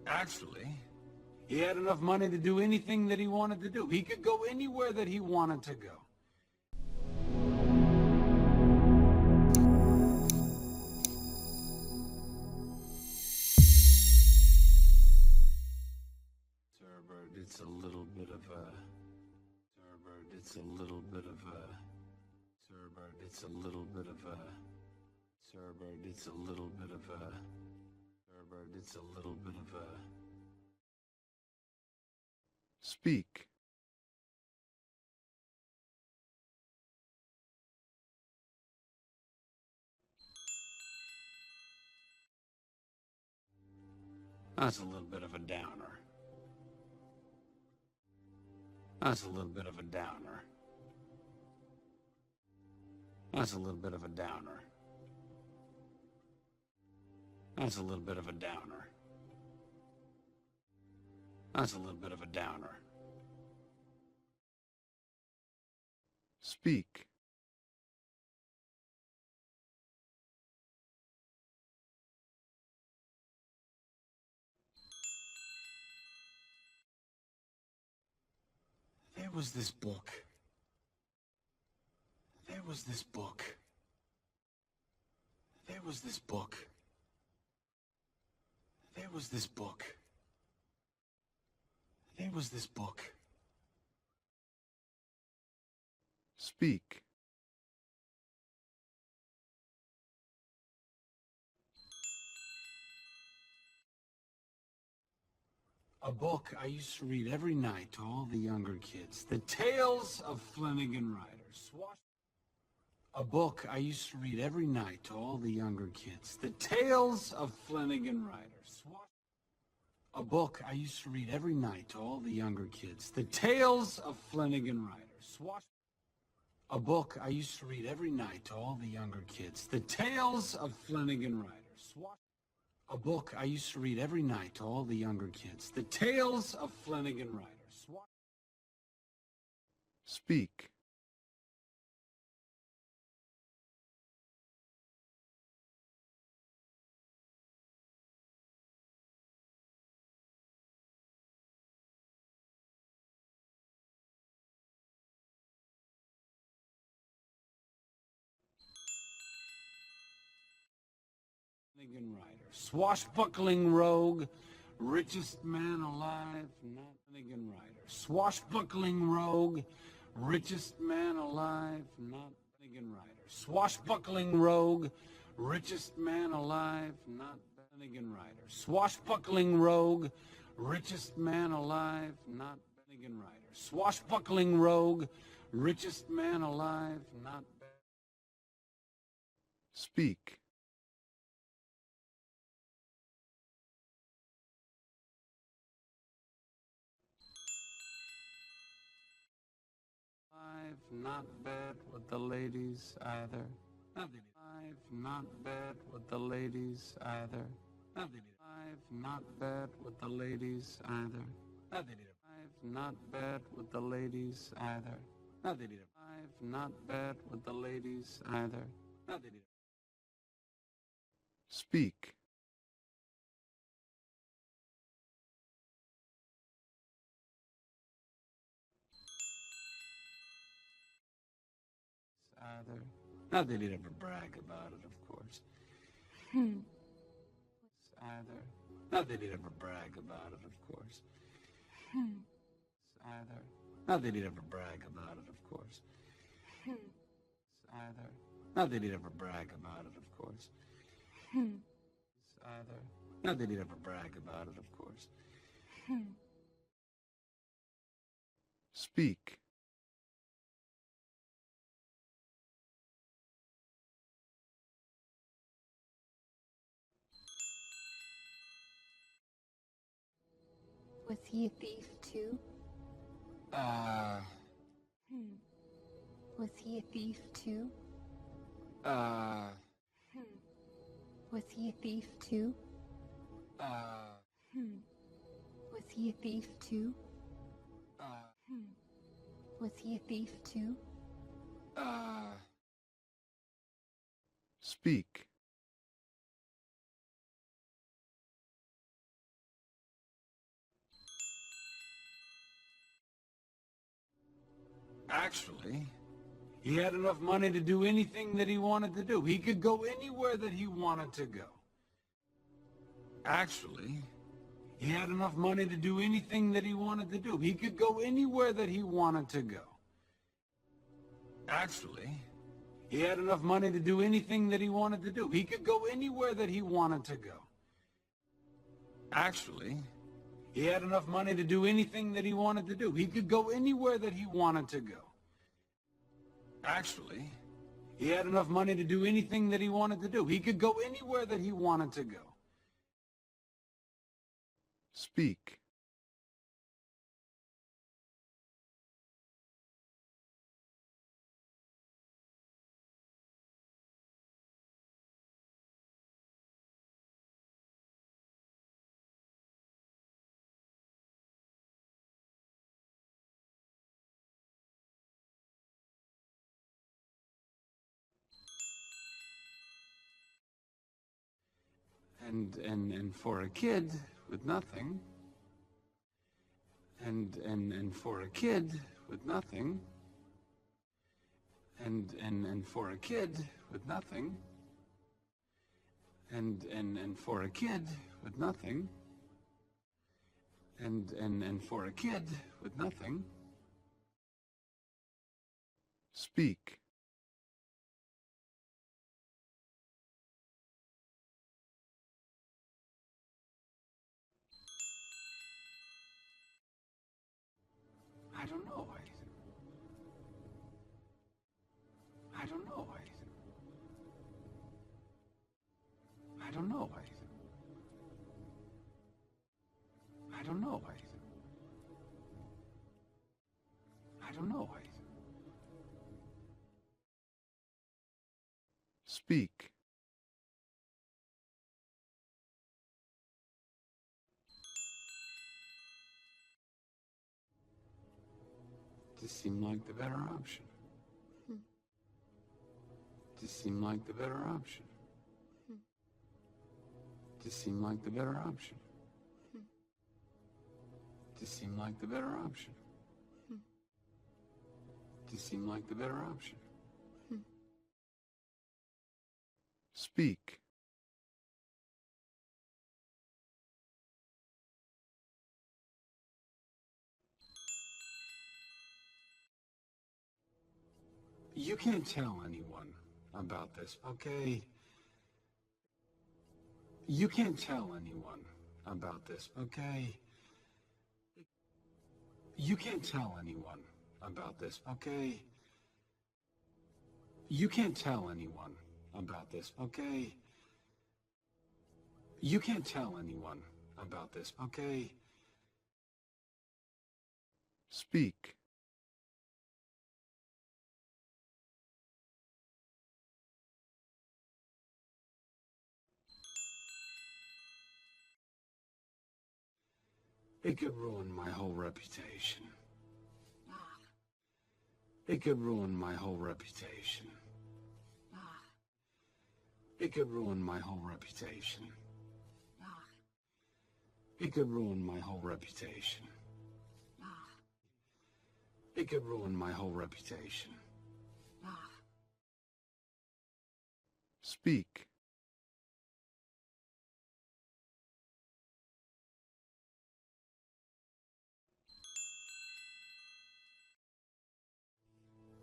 Actually, he had enough money to do anything that he wanted to do. He could go anywhere that he wanted to go. Turbird, it's a little bit of a... Turbird, it's a little bit of a... Turbird, it's a little bit of a... Turbird, it's a little bit of a... Turbird, it's a little bit of a... Speak. That's a little bit of a downer. That's a little bit of a downer. That's a little bit of a downer. That's a little bit of a downer. That's a little bit of a downer. Speak. There was this book. There was this book. There was this book. There was this book. There was this book. Speak. A book I used to read every night to all the younger kids. The Tales of Flanagan Riders. A book I used to read every night to all the younger kids. The Tales of Flanagan Riders. A book I used to read every night to all the younger kids. The Tales of Flanagan Riders. A book I used to read every night to all the younger kids. The Tales of Flanagan Riders. A book I used to read every night to all the younger kids. The Tales of Flanagan Riders. Speak. Flanagan Riders. Swashbuckling rogue, richest man alive, not Flanagan Riders. Swashbuckling rogue, richest man alive, not Flanagan Riders. Swashbuckling rogue, richest man alive, not Flanagan Riders. Swashbuckling rogue, richest man alive, not Flanagan Riders. Swashbuckling rogue, richest man alive, not... Speak. Not bad with the ladies either. I've not bad with the ladies either. I've not bad with the ladies either. I've not bad with the ladies either. I've not bad with the ladies either. Speak. Either. Not that he'd ever brag about it, of course. Either. Not that he'd ever brag about it, of course. Either. Not that he'd ever brag about it, of course. Either. Not that he'd ever brag about it, of course. Either. Not that he'd ever brag about it, of course. Speak. Was he a thief too? Was he a thief too? Was he a thief too? Was he a thief too? Was he a thief too? Speak. Actually, he had enough money to do anything that he wanted to do. He could go anywhere that he wanted to go. Actually, he had enough money to do anything that he wanted to do. He could go anywhere that he wanted to go. Actually, he had enough money to do anything that he wanted to do. He could go anywhere that he wanted to go. Actually, he had enough money to do anything that he wanted to do. He could go anywhere that he wanted to go. Actually, he had enough money to do anything that he wanted to do. He could go anywhere that he wanted to go. Speak. And for a kid with nothing, and for a kid with nothing, and for a kid with nothing, and for a kid with nothing, and for a kid with nothing. Speak. I don't know. I don't know. I don't know. I don't know. I don't know. Speak. This seemed like the better option. This seemed like the better option. This seemed like the better option. This seemed like the better option. This seemed like the better option. Speak. You can't tell anyone about this, okay? You can't tell anyone about this, okay? You can't tell anyone about this, okay? You can't tell anyone about this, okay? You can't tell anyone about this, okay? Speak. It could ruin my whole reputation. It could ruin my whole reputation. It could ruin my whole reputation. It could ruin my whole reputation. It could ruin my whole reputation. Speak.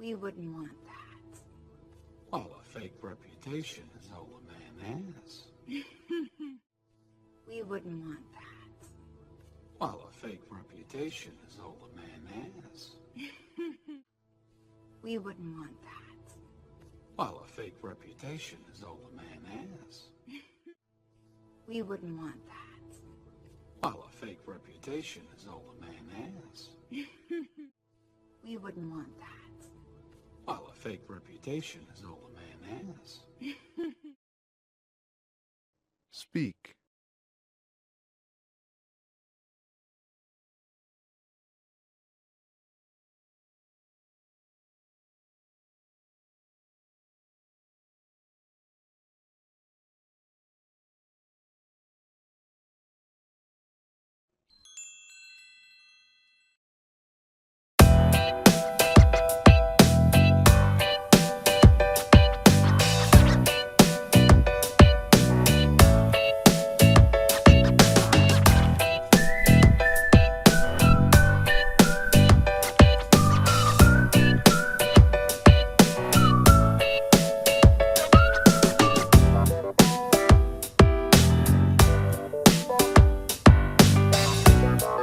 We wouldn't want that. Well, a fake reputation is all a man has. We wouldn't want that. Well, a fake reputation is all a man has. We wouldn't want that. Well, a fake reputation is all a man has. We wouldn't want that. Well, a fake reputation is all a man has. We wouldn't want that. Well, a fake reputation is all a man has. Speak.